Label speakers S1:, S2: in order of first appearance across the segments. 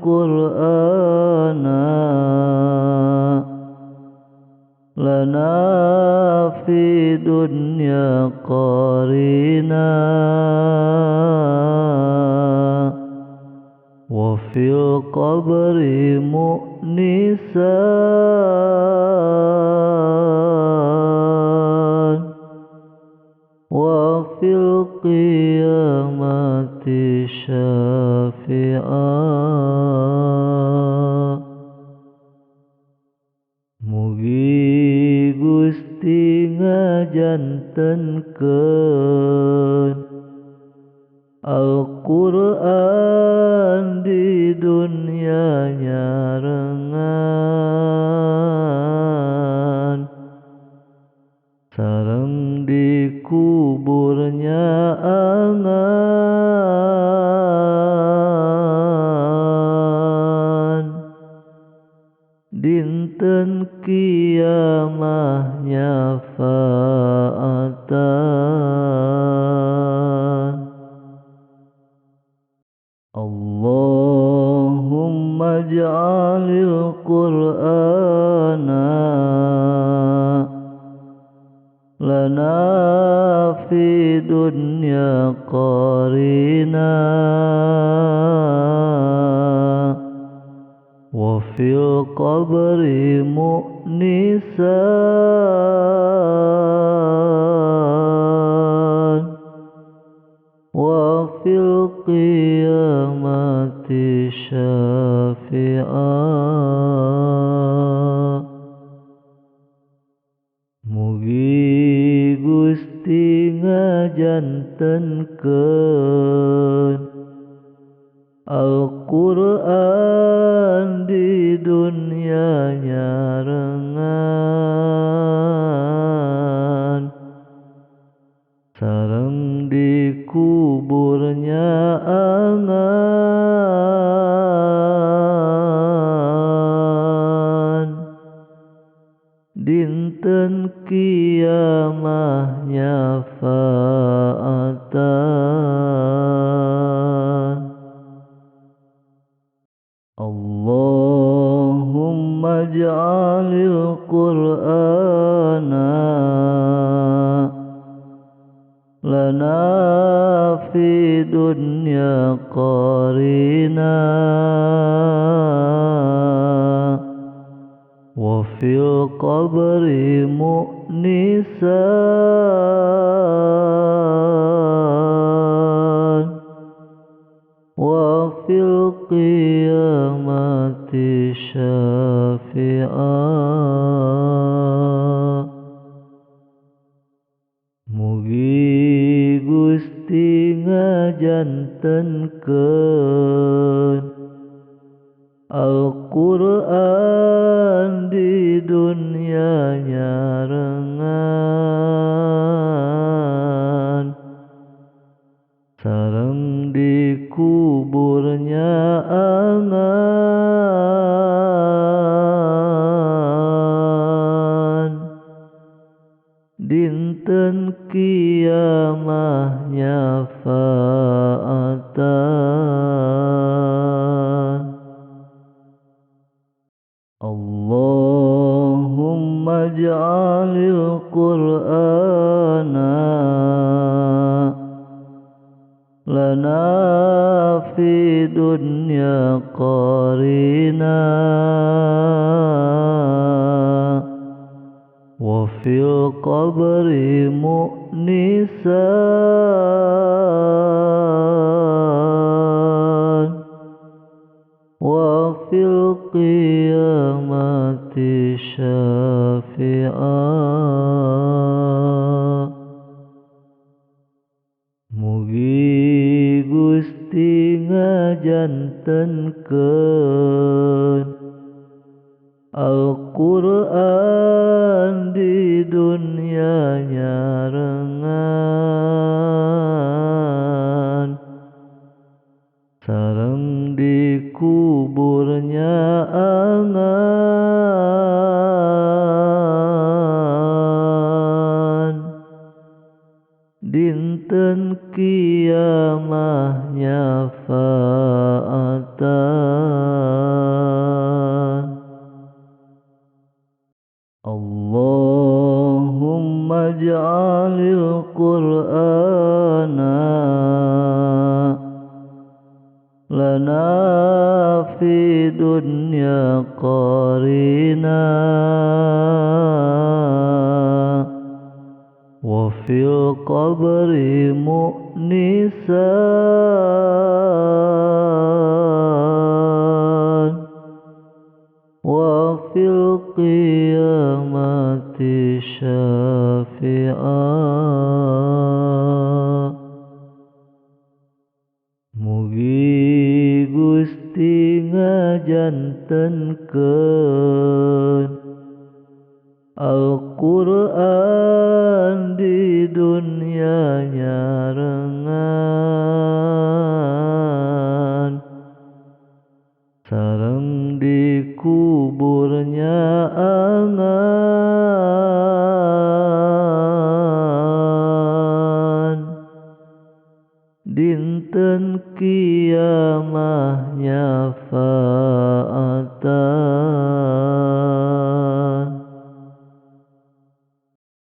S1: Qur'ana lana fi dunya qarina wa fil qabri mu'nisan wa fil qiyamati syafi'an. Mugi Gusti ngajantenkeun Al-Qur'an di dunia nyarengan sareng di kuburnya angan dinten kiamah nyafaatan. Allahumma ja'alil Qur'ana lana fi dunya qarina wa fil qabri mu'nisan wa fil qiyamati syafi'an. Mugi Gusti ngajantenkeun Al-Qur'an di dunia nyarengan sareng di kuburnya angan dinten kiamah nyafaatan. Allahumma ja'alil Qur'ana lana fi dunya qarina wa fil qabri mu'nisan wa fil qiyamati syafi'an. Mugi Gusti ngajantenkeun Al-Qur'an di dunia nyarengan sareng di kuburnya angan dinten dinten kiamah nyafaatan. Allahumma ja'alil Qur'ana lana fi dunya qarina wa fil qabri mu'nisan wa fil qiyamati syafi'an. Mugi Gusti ngajantenkeun Al-Qur'an di dunia nyarengan sareng di kuburnya angan dinten kiamah nyafaatan. Dinten kiamah nyafaatan. Allahumma ja'alil Qur'ana lana fi dunya qarina wa fil qabri mu'nisan wa fil qiyamati syafi'an. Mugi Gusti ngajantenkeun Al-Qur'an di dunia nyarengan sareng di kuburnya angan dinten dinten kiamah nyafaatan. Allahumma ja'alil Qur'ana lana fi dunya qarina wa fil qabri mu'nisan wa fil qiyamati syafi'an. Mugi Gusti ngajantenkeun Al-Qur'an di dunia nyarengan sareng di kuburnya angan dinten kiamah nyafaatan. Dinten kiamah nyafaatan. Mugi Gusti ngajantenkeun Al-Qur'an di dunia nyarengan sareng di kuburnya angan dinten kiamah nyafaatan. fi dunya qarina wa fil qabri mu'nisan wa fil qiyamati syafi'an. Mugi Gusti ngajantenkeun Al-Qur'an di dunya nyarengan sareng di kuburnya angan dinten kiamah nyafaatan.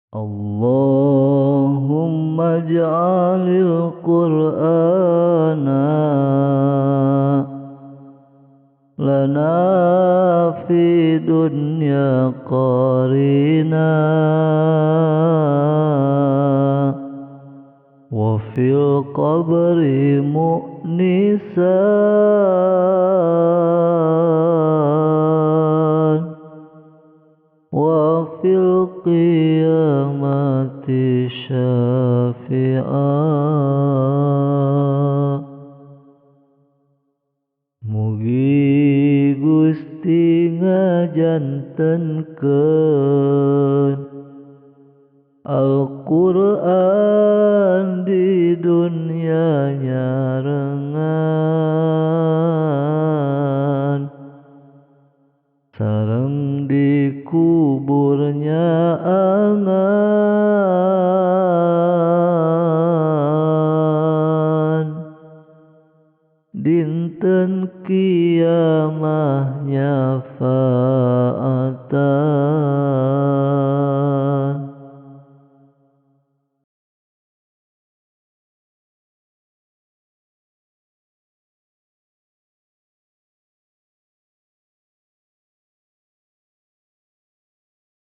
S1: Allahumma ja'alil Qur'ana lana fi dunya qarina wa fil qabri mu'nisan wa fil qiyamati syafi'an. Mugi Gusti ngajantenkeun Al-Qur'an di dunya nyarengan sareng di kuburnya angan dinten kiamah nyafaatan.